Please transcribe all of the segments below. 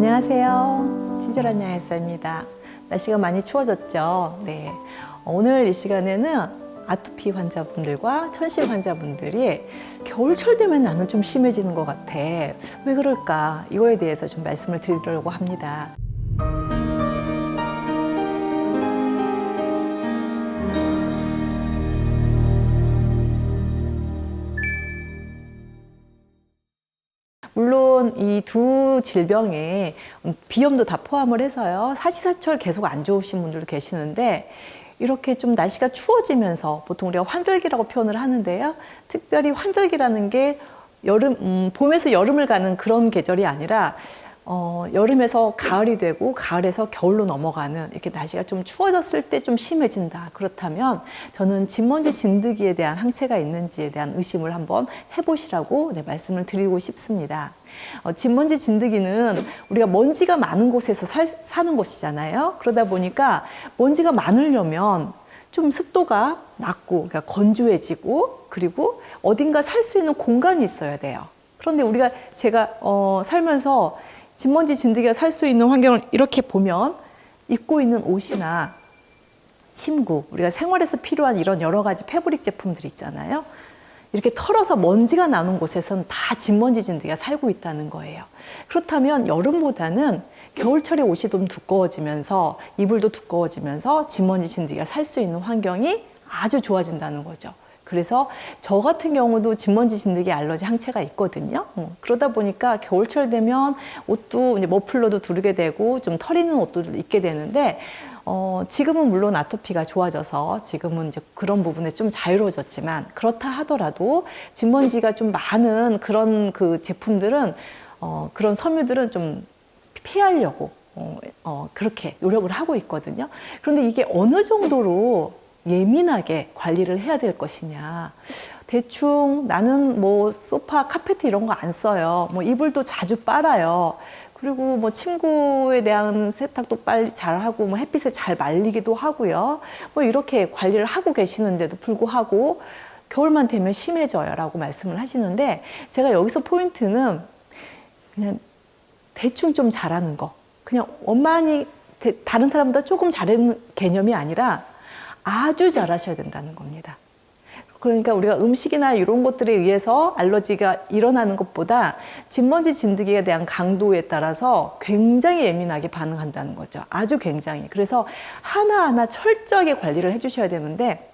안녕하세요. 친절한 양헬사입니다. 날씨가 많이 추워졌죠. 네. 오늘 이 시간에는 아토피 환자분들과 천식 환자분들이 겨울철 되면 나는 좀 심해지는 것 같아. 왜 그럴까? 이거에 대해서 좀 말씀을 드리려고 합니다. 물론 이 두 질병에 비염도 다 포함을 해서요. 사시사철 계속 안 좋으신 분들도 계시는데 이렇게 좀 날씨가 추워지면서 보통 우리가 환절기라고 표현을 하는데요. 특별히 환절기라는 게 봄에서 여름을 가는 그런 계절이 아니라 여름에서 가을이 되고 가을에서 겨울로 넘어가는 이렇게 날씨가 좀 추워졌을 때 좀 심해진다. 그렇다면 저는 진먼지 진드기에 대한 항체가 있는지에 대한 의심을 한번 해보시라고 말씀을 드리고 싶습니다. 진먼지 진드기는 우리가 먼지가 많은 곳에서 사는 곳이잖아요. 그러다 보니까 먼지가 많으려면 좀 습도가 낮고 그러니까 건조해지고 그리고 어딘가 살 수 있는 공간이 있어야 돼요. 그런데 제가 살면서 진먼지 진드기가 살 수 있는 환경을 이렇게 보면 입고 있는 옷이나 침구, 우리가 생활에서 필요한 이런 여러 가지 패브릭 제품들 있잖아요. 이렇게 털어서 먼지가 나는 곳에서는 다 진먼지 진드기가 살고 있다는 거예요. 그렇다면 여름보다는 겨울철에 옷이 좀 두꺼워지면서 이불도 두꺼워지면서 진먼지 진드기가 살 수 있는 환경이 아주 좋아진다는 거죠. 그래서 저 같은 경우도 진먼지 진드기 알러지 항체가 있거든요. 그러다 보니까 겨울철 되면 옷도 이제 머플러도 두르게 되고 좀 털 있는 옷도 입게 되는데 지금은 물론 아토피가 좋아져서 지금은 이제 그런 부분에 좀 자유로워졌지만 그렇다 하더라도 진먼지가 좀 많은 그런 그 제품들은 그런 섬유들은 좀 피하려고 그렇게 노력을 하고 있거든요. 그런데 이게 어느 정도로 예민하게 관리를 해야 될 것이냐. 대충 나는 뭐 소파, 카페트 이런 거 안 써요. 뭐 이불도 자주 빨아요. 그리고 뭐 침구에 대한 세탁도 빨리 잘 하고 뭐 햇빛에 잘 말리기도 하고요. 뭐 이렇게 관리를 하고 계시는데도 불구하고 겨울만 되면 심해져요 라고 말씀을 하시는데 제가 여기서 포인트는 그냥 대충 좀 잘하는 거. 그냥 원만히 다른 사람보다 조금 잘하는 개념이 아니라 아주 잘하셔야 된다는 겁니다. 그러니까 우리가 음식이나 이런 것들에 의해서 알러지가 일어나는 것보다 진먼지 진드기에 대한 강도에 따라서 굉장히 예민하게 반응한다는 거죠. 아주 굉장히. 그래서 하나하나 철저하게 관리를 해주셔야 되는데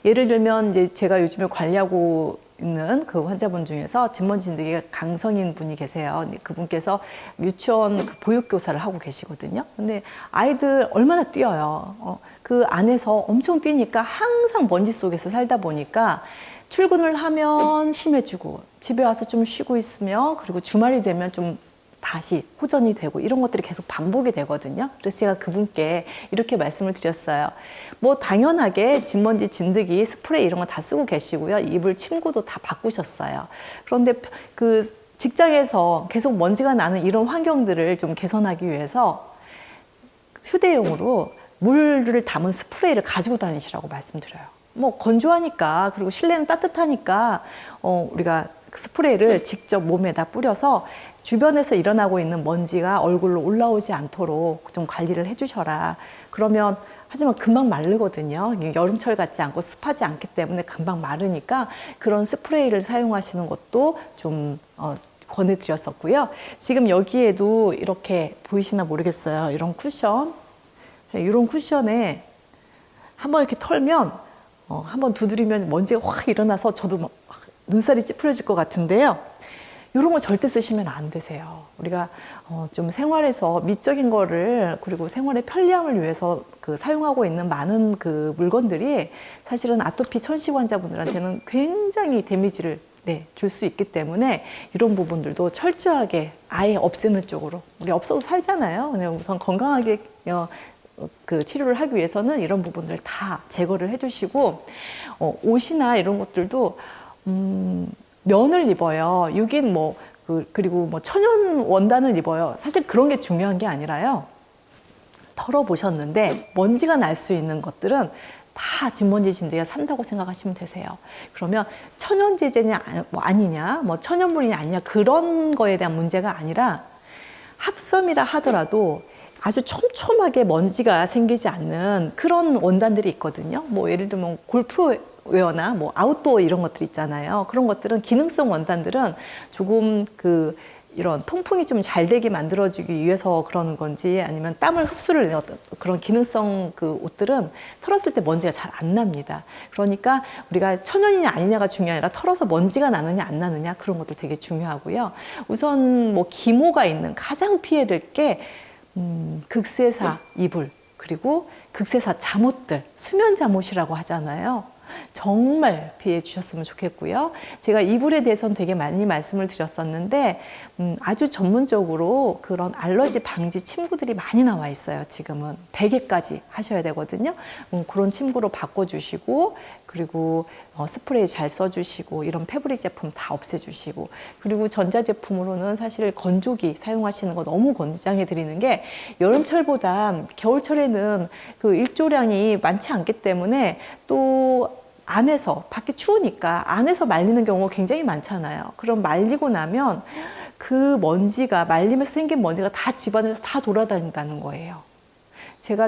예를 들면 이제 제가 요즘에 관리하고 있는 그 환자분 중에서 진먼지 진드기가 강성인 분이 계세요. 그분께서 유치원 보육교사를 하고 계시거든요. 근데 아이들 얼마나 뛰어요. 그 안에서 엄청 뛰니까 항상 먼지 속에서 살다 보니까 출근을 하면 심해지고 집에 와서 좀 쉬고 있으면 그리고 주말이 되면 좀 다시 호전이 되고 이런 것들이 계속 반복이 되거든요. 그래서 제가 그분께 이렇게 말씀을 드렸어요. 뭐 당연하게 진먼지 진드기 스프레이 이런 거 다 쓰고 계시고요. 이불 침구도 다 바꾸셨어요. 그런데 그 직장에서 계속 먼지가 나는 이런 환경들을 좀 개선하기 위해서 휴대용으로 물을 담은 스프레이를 가지고 다니시라고 말씀드려요. 뭐 건조하니까 그리고 실내는 따뜻하니까 우리가 스프레이를 직접 몸에다 뿌려서 주변에서 일어나고 있는 먼지가 얼굴로 올라오지 않도록 좀 관리를 해주셔라. 그러면 하지만 금방 마르거든요. 여름철 같지 않고 습하지 않기 때문에 금방 마르니까 그런 스프레이를 사용하시는 것도 좀 권해드렸었고요. 지금 여기에도 이렇게 보이시나 모르겠어요. 이런 쿠션. 자, 이런 쿠션에 한번 이렇게 털면 한번 두드리면 먼지가 확 일어나서 저도 막 눈살이 찌푸려질 것 같은데요. 이런 거 절대 쓰시면 안 되세요. 우리가 좀 생활에서 미적인 거를 그리고 생활의 편리함을 위해서 사용하고 있는 많은 그 물건들이 사실은 아토피 천식 환자분들한테는 굉장히 데미지를 줄 수 있기 때문에 이런 부분들도 철저하게 아예 없애는 쪽으로 우리 없어도 살잖아요. 그냥 우선 건강하게 그 치료를 하기 위해서는 이런 부분들을 다 제거를 해주시고 옷이나 이런 것들도 면을 입어요. 유긴 그리고 뭐 천연 원단을 입어요. 사실 그런 게 중요한 게 아니라요. 털어보셨는데 먼지가 날 수 있는 것들은 다 진먼지 진드기가 산다고 생각하시면 되세요. 그러면 천연 제재냐 아니냐, 뭐 천연물이냐 아니냐 그런 거에 대한 문제가 아니라 합섬이라 하더라도 아주 촘촘하게 먼지가 생기지 않는 그런 원단들이 있거든요. 뭐 예를 들면 골프웨어나 뭐 아웃도어 이런 것들 있잖아요. 그런 것들은 기능성 원단들은 조금 이런 통풍이 좀 잘 되게 만들어주기 위해서 그러는 건지 아니면 땀을 흡수를 내는 그런 기능성 옷들은 털었을 때 먼지가 잘 안 납니다. 그러니까 우리가 천연이냐 아니냐가 중요한 아니라 털어서 먼지가 나느냐 안 나느냐 그런 것들 되게 중요하고요. 우선 뭐 기모가 있는 가장 피해될 게 극세사 이불 그리고 극세사 잠옷들 수면 잠옷이라고 하잖아요. 정말 피해 주셨으면 좋겠고요. 제가 이불에 대해서는 되게 많이 말씀을 드렸었는데 아주 전문적으로 그런 알러지 방지 침구들이 많이 나와 있어요. 지금은 베개까지 하셔야 되거든요. 그런 침구로 바꿔주시고 그리고 스프레이 잘 써주시고 이런 패브릭 제품 다 없애주시고 그리고 전자제품으로는 사실 건조기 사용하시는 거 너무 권장해 드리는 게 여름철보다 겨울철에는 그 일조량이 많지 않기 때문에 또 안에서 밖이 추우니까 안에서 말리는 경우가 굉장히 많잖아요. 그럼 말리고 나면 그 먼지가 말리면서 생긴 먼지가 다 집안에서 다 돌아다닌다는 거예요.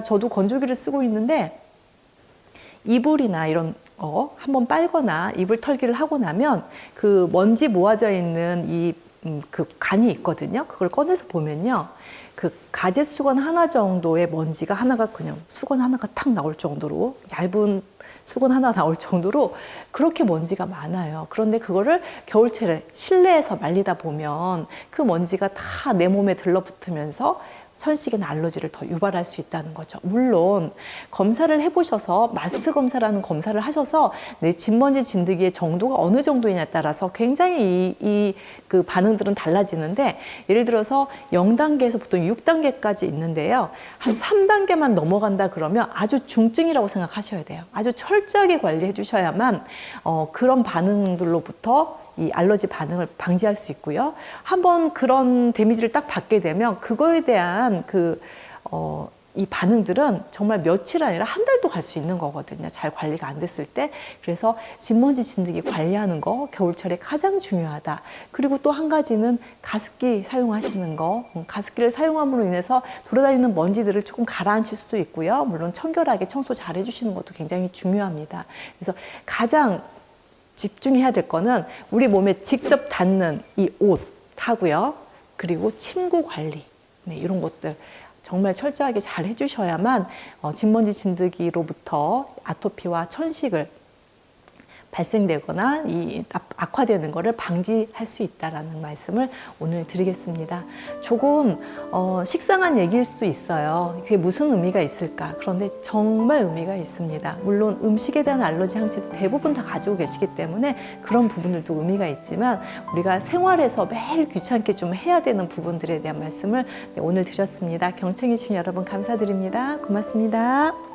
저도 건조기를 쓰고 있는데 이불이나 이런 거 한번 빨거나 이불 털기를 하고 나면 그 먼지 모아져 있는 그 간이 있거든요. 그걸 꺼내서 보면요. 그 가제 수건 하나 정도의 먼지가 하나가 그냥 수건 하나가 탁 나올 정도로 얇은 수건 하나 나올 정도로 그렇게 먼지가 많아요. 그런데 그거를 겨울철에 실내에서 말리다 보면 그 먼지가 다 내 몸에 들러붙으면서 천식이나 알러지를 더 유발할 수 있다는 거죠. 물론 검사를 해보셔서 마스트 검사라는 검사를 하셔서 내 진먼지 진드기의 정도가 어느 정도이냐에 따라서 굉장히 그 반응들은 달라지는데 예를 들어서 0단계에서 보통 6단계까지 있는데요. 한 3단계만 넘어간다 그러면 아주 중증이라고 생각하셔야 돼요. 아주 철저하게 관리해 주셔야만 그런 반응들로부터 이 알러지 반응을 방지할 수 있고요. 한번 그런 데미지를 딱 받게 되면 그거에 대한 이 반응들은 정말 며칠 아니라 한 달도 갈 수 있는 거거든요. 잘 관리가 안 됐을 때. 그래서 진먼지 진드기 관리하는 거 겨울철에 가장 중요하다. 그리고 또 한 가지는 가습기 사용하시는 거. 가습기를 사용함으로 인해서 돌아다니는 먼지들을 조금 가라앉힐 수도 있고요. 물론 청결하게 청소 잘 해주시는 것도 굉장히 중요합니다. 그래서 가장 집중해야 될 거는 우리 몸에 직접 닿는 이 옷하고요. 그리고 침구 관리. 네, 이런 것들 정말 철저하게 잘 해주셔야만 진먼지 진드기로부터 아토피와 천식을 발생되거나 악화되는 것을 방지할 수 있다라는 말씀을 오늘 드리겠습니다. 조금 식상한 얘기일 수도 있어요. 그게 무슨 의미가 있을까? 그런데 정말 의미가 있습니다. 물론 음식에 대한 알러지 항체도 대부분 다 가지고 계시기 때문에 그런 부분들도 의미가 있지만 우리가 생활에서 매일 귀찮게 좀 해야 되는 부분들에 대한 말씀을 오늘 드렸습니다. 경청해 주신 여러분 감사드립니다. 고맙습니다.